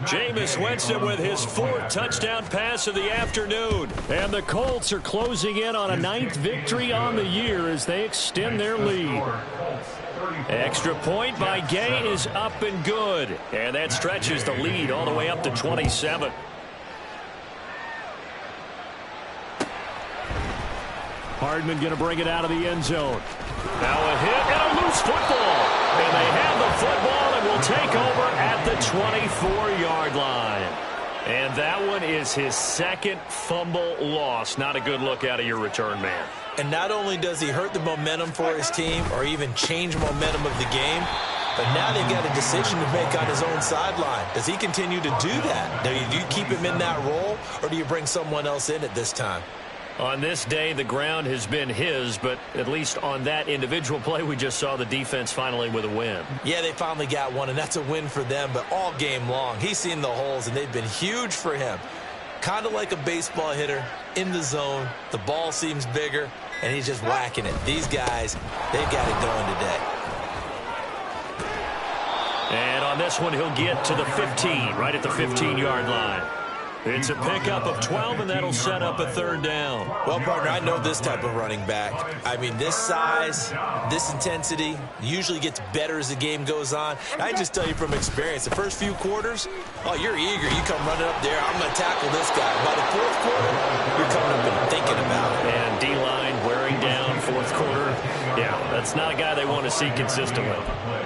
Jameis Winston with his 4th touchdown pass of the afternoon. And the Colts are closing in on a 9th victory on the year as they extend their lead. Extra point by Gay is up and good. And that stretches the lead all the way up to 27. Hardman going to bring it out of the end zone. Now a hit and a loose football. And they have the football and will take over at the 24-yard line. And that one is his 2nd fumble loss. Not a good look out of your return man. And not only does he hurt the momentum for his team or even change momentum of the game, but now they've got a decision to make on his own sideline. Does he continue to do that? Do you keep him in that role, or do you bring someone else in at this time? On this day, the ground has been his, but at least on that individual play, we just saw the defense finally with a win. Yeah, they finally got one, and that's a win for them, but all game long, he's seen the holes, and they've been huge for him. Kind of like a baseball hitter in the zone. The ball seems bigger, and he's just whacking it. These guys, they've got it going today. And on this one, he'll get to the 15, right at the 15-yard line. It's a pickup of 12, and that'll set up a third down. Well, partner, I know this type of running back. I mean, this size, this intensity usually gets better as the game goes on. I just tell you from experience, the first few quarters, oh, you're eager. You come running up there, I'm going to tackle this guy. By the fourth quarter, you're coming up and thinking about it. And D-line wearing down fourth quarter. Yeah, that's not a guy they want to see consistently.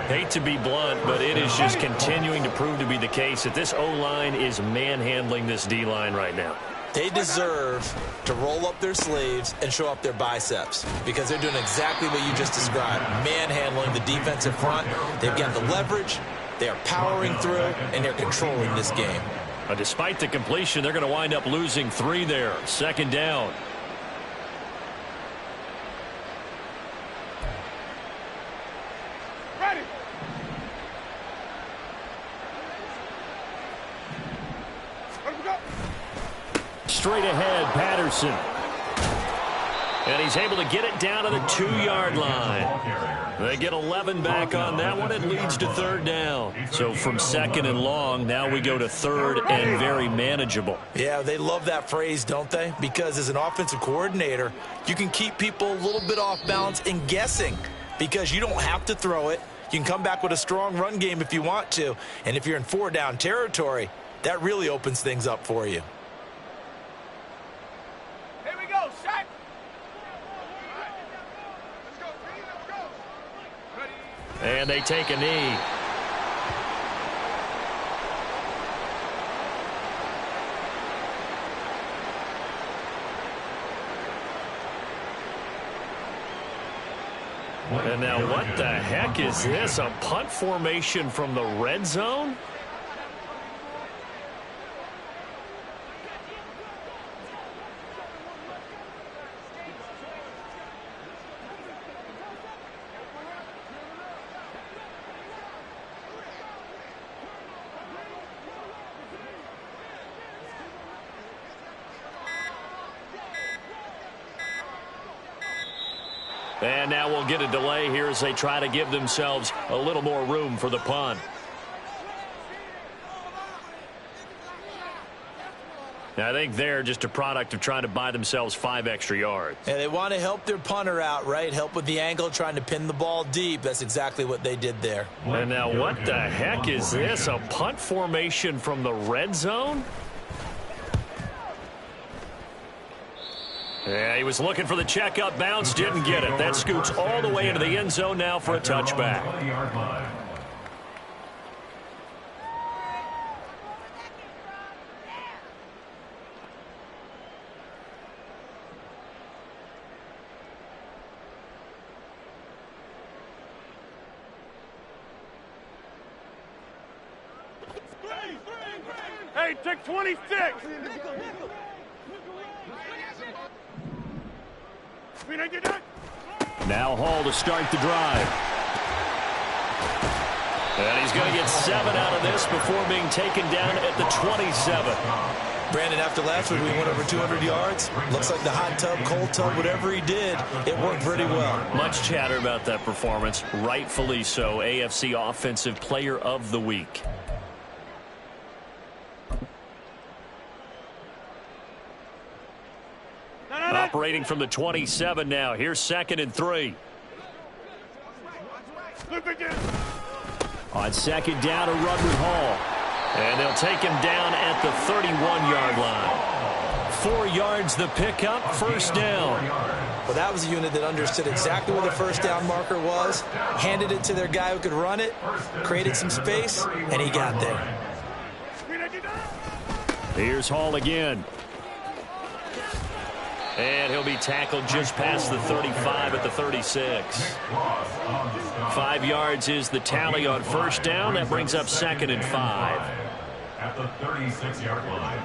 Hate to be blunt, but it is just continuing to prove to be the case that this O-line is manhandling this D-line right now. They deserve to roll up their sleeves and show up their biceps because they're doing exactly what you just described, manhandling the defensive front. They've got the leverage, they are powering through, and they're controlling this game. Despite the completion, they're going to wind up losing 3 there. Second down. Straight ahead, Patterson. And he's able to get it down to the 2-yard line. They get 11 back on that one. It leads to third down. So from second and long, now we go to third and very manageable. Yeah, they love that phrase, don't they? Because as an offensive coordinator, you can keep people a little bit off balance and guessing because you don't have to throw it. You can come back with a strong run game if you want to. And if you're in 4-down territory, that really opens things up for you. And they take a knee. And now what the heck is this? A punt formation from the red zone? And now we'll get a delay here as they try to give themselves a little more room for the punt. I think they're just a product of trying to buy themselves 5 extra yards. And they want to help their punter out, right? Help with the angle, trying to pin the ball deep. That's exactly what they did there. And now what the heck is this? A punt formation from the red zone? Yeah, he was looking for the checkup bounce, didn't get it. That scoots all the way into the end zone now for a touchback. Hey, take 26. Now Hall to start the drive. And he's going to get 7 out of this before being taken down at the 27. Brandon, after last week, we went over 200 yards. Looks like the hot tub, cold tub, whatever he did, it worked pretty well. Much chatter about that performance. Rightfully so. AFC Offensive Player of the Week. Operating from the 27 now. Here's 2nd and 3. On 2nd down, a run with Hall. And they'll take him down at the 31-yard line. 4 yards the pickup, first down. Well, that was a unit that understood exactly where the first down marker was, handed it to their guy who could run it, created some space, and he got there. Here's Hall again. And he'll be tackled just past the 35 at the 36. 5 yards is the tally on first down. That brings up 2nd and 5. At the 36-yard line.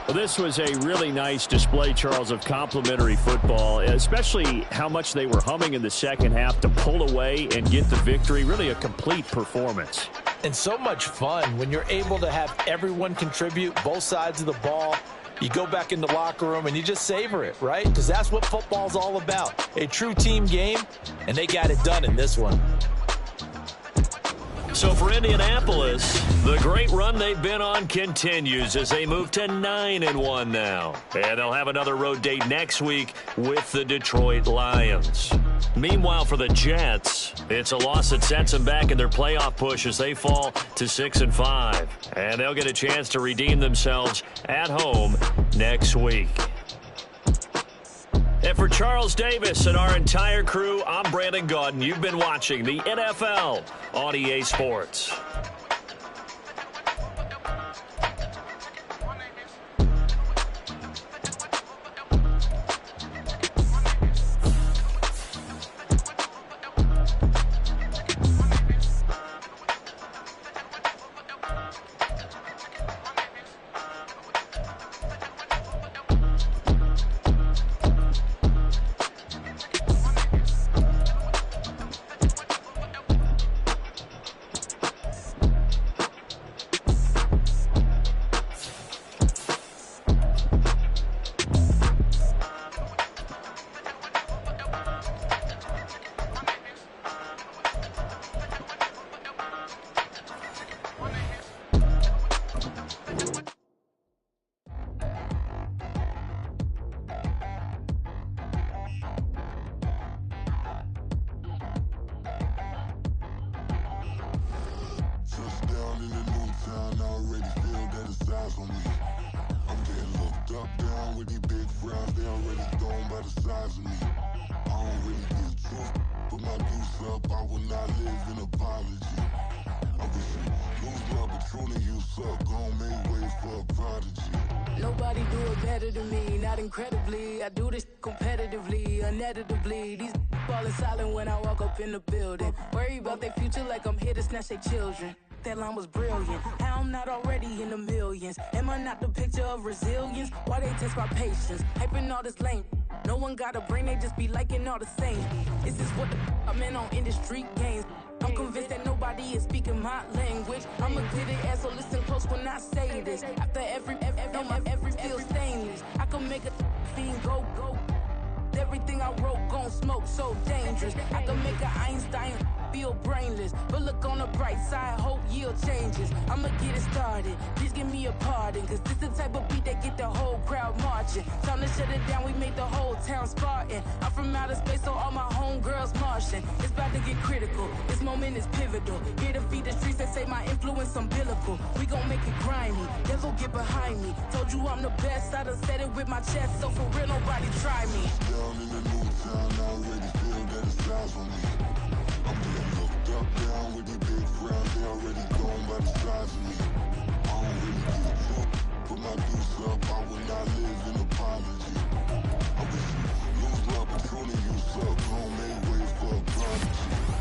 Well, this was a really nice display, Charles, of complimentary football, especially how much they were humming in the second half to pull away and get the victory. Really a complete performance. And so much fun when you're able to have everyone contribute, both sides of the ball. You go back in the locker room and you just savor it, right? Because that's what football's all about. A true team game, and they got it done in this one. So for Indianapolis, the great run they've been on continues as they move to 9-1 now. And they'll have another road date next week with the Detroit Lions. Meanwhile, for the Jets, it's a loss that sets them back in their playoff push as they fall to 6-5. And they'll get a chance to redeem themselves at home next week. And for Charles Davis and our entire crew, I'm Brandon Gaudin. You've been watching the NFL on EA Sports. Nobody do it better than me, not incredibly. I do this competitively, uneditably. These falling silent when I walk up in the building. Worry about their future like I'm here to snatch their children. That line was brilliant. How I'm not already in the millions. Am I not the picture of resilience? Why they test my patience? Hyping all this lame. No one got a brain, they just be liking all the same. Is this what the I'm in on industry games? I'm convinced that nobody is speaking my language. I'm a good ass, so listen close when I say this. After every feel stainless. I can make a fiend go. Everything I wrote gon' smoke, so dangerous. I can make an Einstein feel brainless. But look on the bright side, hope yield changes. I'ma get it started, please give me a pardon. Cause this the type of beat that get the whole crowd marching. Time to shut it down, we made the whole town Spartan. I'm from outer space, so all my homegirls Martian. It's about to get critical, this moment is pivotal. Here to feed the streets that say my influence umbilical. We gon' make it grimy, devil get behind me. Told you I'm the best, I done said it with my chest. So for real, nobody try me. Down in the new town, I already feel that it's eyes on me. I'm getting looked up, down with these big frowns, they already gone by the size of me. I don't really get took, put my deuce up, I will not live in apology. I wish you lose my opportunity, you suck, gon' make way for a prodigy.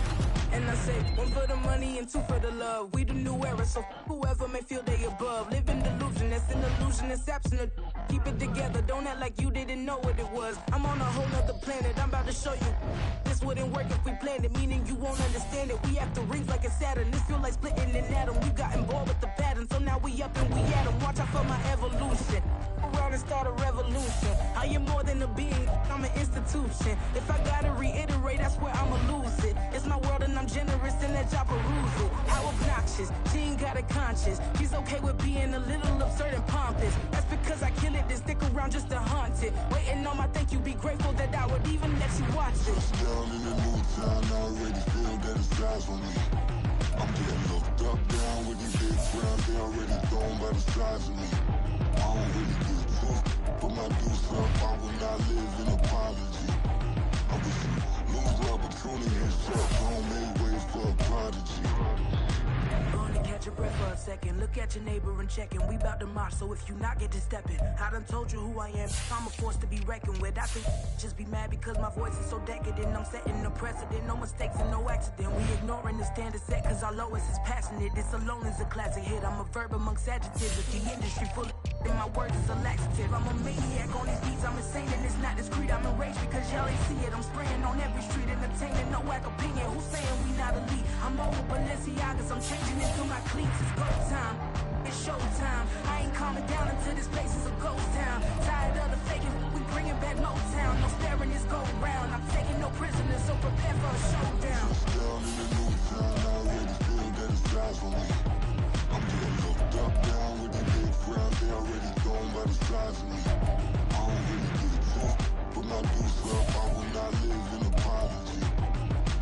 And I say, one for the money and two for the love. We the new era, so whoever may feel they above. Live in delusion, that's an illusion, that's absent. Keep it together, don't act like you didn't know what it was. I'm on a whole nother planet, I'm about to show you. This wouldn't work if we planned it, meaning you won't understand it. We have to rings like a Saturn, this feel like splitting an atom. You got involved with the pattern, so now we up and we at 'em. Watch out for my evolution. Around and start a revolution. I am more than a being, I'm an institution. If I gotta reiterate, that's where I'ma lose it. It's my world and I'm generous and that y'all peruse it. How obnoxious, she ain't got a conscience. She's okay with being a little absurd and pompous. That's because I kill it, then stick around just to haunt it. Waiting on my thank you, be grateful that I would even let you watch it. Down in the new town, I already feel that it's eyes on me. I'm getting looked up, down with these big frowns, they already gone by the size of me. I don't really get took, put my deuce up, I will not live in apology. I wish you lose the opportunity, you suck, gon' make way for a prodigy. Gonna catch your breath for a second. Look at your neighbor and check him. We bout to march, so if you not get to stepping. I done told you who I am. I'm a force to be reckoned with. I think just be mad because my voice is so decadent. I'm setting the precedent. No mistakes and no accident. We ignoring the standard set cause our lowest is passionate. This alone is a classic hit. I'm a verb amongst adjectives. With the industry full of and my words is a lax active. I'm a maniac on these beats, I'm insane and it's not discreet. I'm enraged because y'all ain't see it. I'm spraying on every street, entertaining, no whack opinion. Who's saying we not elite? I'm over Balenciagas, I'm changing into my cleats. It's go time, it's showtime. I ain't calming down until this place is a ghost town. Tired of the faking, we bringing back Motown. No sparing this go round. I'm taking no prisoners, so prepare for a showdown. Down in the new town, I already feel that it's eyes on me. I'm getting looked up, down with the big frown. They already gone by the size of me. I don't really get it tough, but my deuce up, I will not live in apology.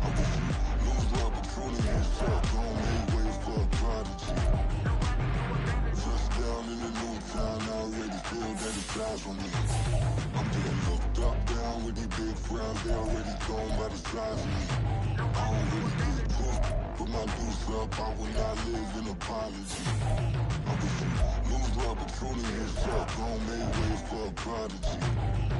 I wish you lose the opportunity and shut, don't make way for a prodigy. Touchdown in the new town, I already feel that it's eyes on me. I'm getting looked up, down with the big frown. They already gone by the size of me. I don't really get it tough, but my deuce up, I will not live in apology. I wish you lose the opportunity and shut, don't make way for a prodigy.